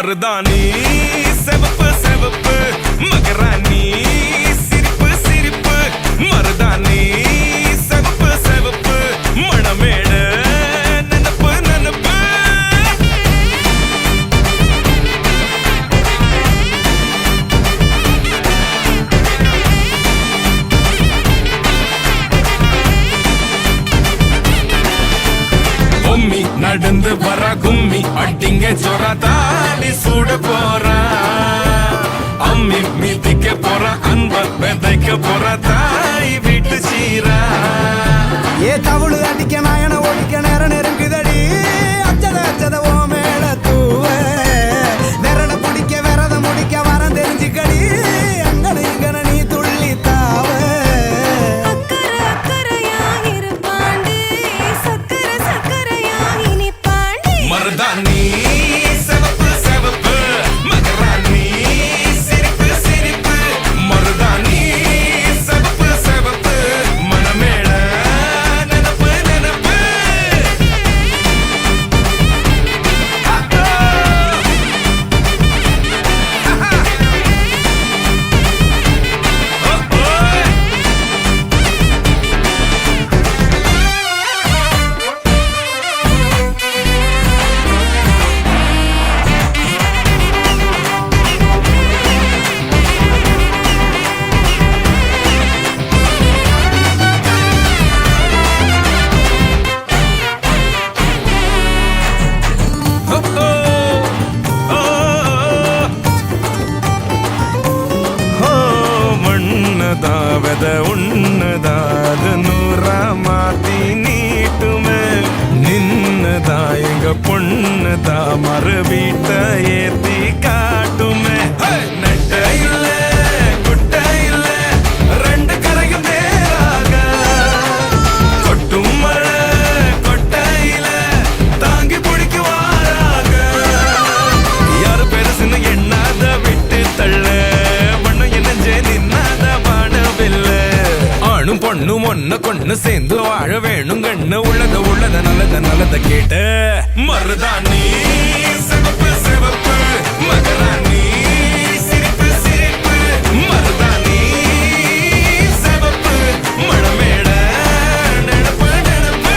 மருதாணி செவப்பு செவப்பு மகராணி சிரிப்பு சிரிப்பு மருதாணி செவப்பு செவப்பு மணமேடு நனப்பு நனப்பு கும்மி நடந்து வர கும்மி அட்டிங்க சொர தாடி சூட போறா அம்மி மீதிக்க போற அன்ப விதைக்க போற தாய் வீட்டு சீரா ஏ தவுளு அடிக்க நாயன ஓடிக்க நேரம் நெருங்குதடி அச்சத அச்சத ஓ மேல தூவ விரட பிடிக்க விரத முடிக்க வரம் தெரிஞ்சுக்கடி அங்கன இங்கன நீ துள்ளி தாவ மருதாணி செவப்பு செவப்பு மகராணி சிரிப்பு சிரிப்பு மருதாணி செவப்பு செவப்பு மணமேட நனப்பு நனப்பு மண்ணதாவத உன்னதாது நூறா மாத்தி நீட்டுமே நின்னதா எங்க பொண்ணுதா மறு வீட்ட ஏத்தி காட்டுமே நட்ட இல்ல குட்ட இல்ல ரெண்டு கரையும் நேராக கொட்டும் மழை கொட்டையில தாங்கி பிடிக்குவாராக யாரு பெருசுன்னு எண்ணாத விட்டு தள்ள ஆணும் பொண்ணும் ஒன்ன கொண்டு சேர்ந்து வாழ வேணும் கண்ணு உள்ளத உள்ளத நல்லத நல்லத கேட்ட மருதாணி சிவப்பு சிவப்பு மகராணி சிரிப்பு சிரிப்பு மருதாணி சிவப்பு மணமேட நெனப்பு நெனப்பு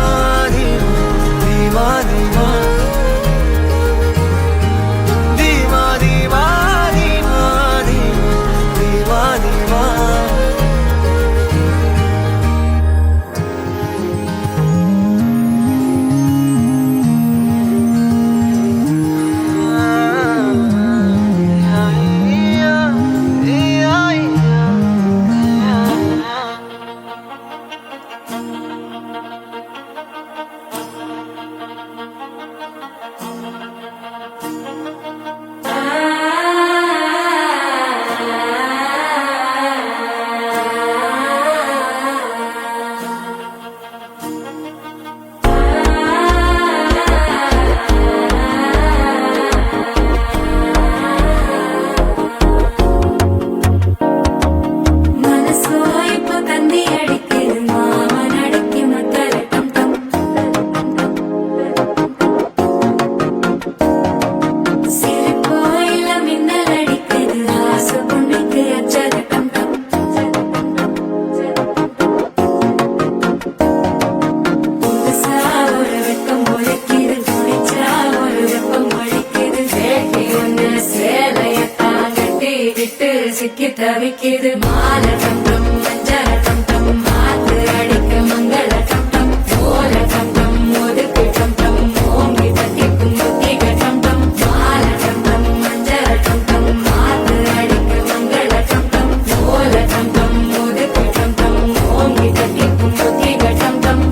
மால டம் டம் மஞ்சள டம் டம் மாத்து அடிக்க மங்கள டம் டம் ஓல டம் டம் ஒதுக்கு டம் டம் ஓங்கி தட்டிக்கும் முத்திக டம் டம் மால டம் டம் மஞ்சள டம் டம் மாத்து அடிக்க மங்கள டம் டம் ஓல டம் டம் ஒதுக்கு டம் டம் ஓங்கி தட்டிக்கும் முத்திக டம் டம்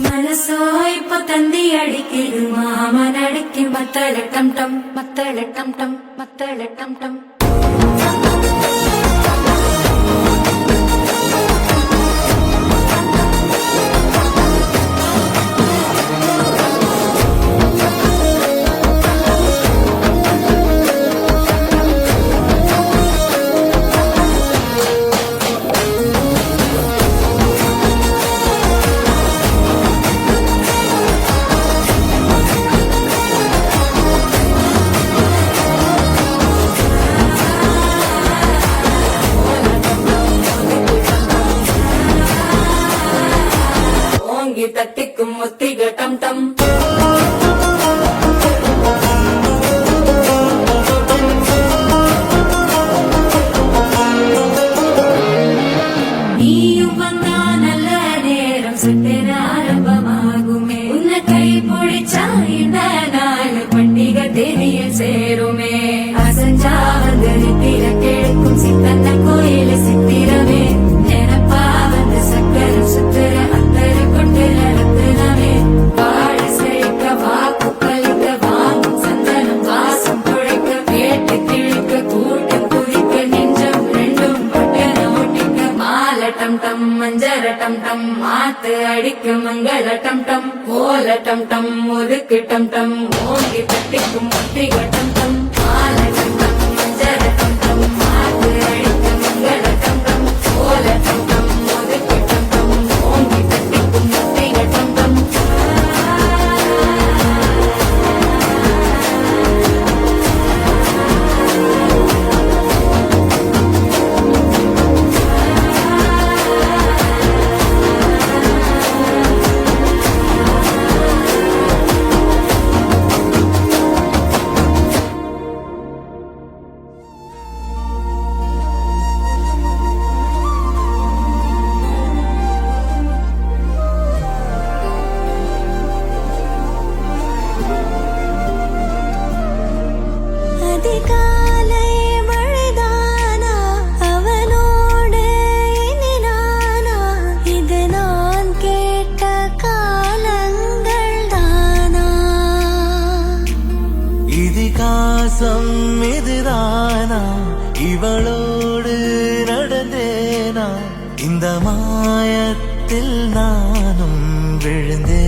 மனசோ இப்ப தந்தி அடிக்குது மாமன் அடிக்கு மத்தள டம் டம் மத்தள டம் டம் மத்தள டம் டம் ஓங்கி தட்டிக்கும் முத்திக டம் டம் நீயும் வந்தா நல்ல நேரம் சட்டென ஆரம்பமாகுமே உன்னை கை பிடிச்சா இந்த நாள் பண்டிகை தேதியில் சேருமே அசஞ்சா வந்து நித்திர கேட்கும் சித்தன்ன கோயில சித்திரமே நினப்பா வந்து சக்கரம் சுத்துற அத்தர கொட்டுற ரத்தினமே வாழ செழிக்க வாக்கு பலிக்க வாங்கும் சந்தனம் வாசம் குழைக்க கேட்டு கிழிக்க கூட்டம் குதிக்க நெஞ்சம் ரெண்டும் பொட்டன ஒட்டிக்க மால டம் டம் மஞ்சர டம் டம் மாத்து அடிக்க மங்கள டம் டம் ஓல டம் டம் ஒதுக்கு டம் டம் ஓங்கி தட்டிக்கும் முத்திக டம் டம் மால டம் டம் மஞ்சர டம் டம் மாத்து அடிக்க மங்கள டம் டம் ஓல டம் டம் ஒதுக்கு டம் டம் ஓங்கி தட்டிக்கும் முத்திக டம் டம் அதிகாலை மழைதானா அவனோடு இனி நானா இது நான் கேட்ட காலங்கள் தானா இதிகாசம் இதுதானா இவளோடு நடந்தேனா இந்த மாயத்தில் நானும் விழுந்தேனா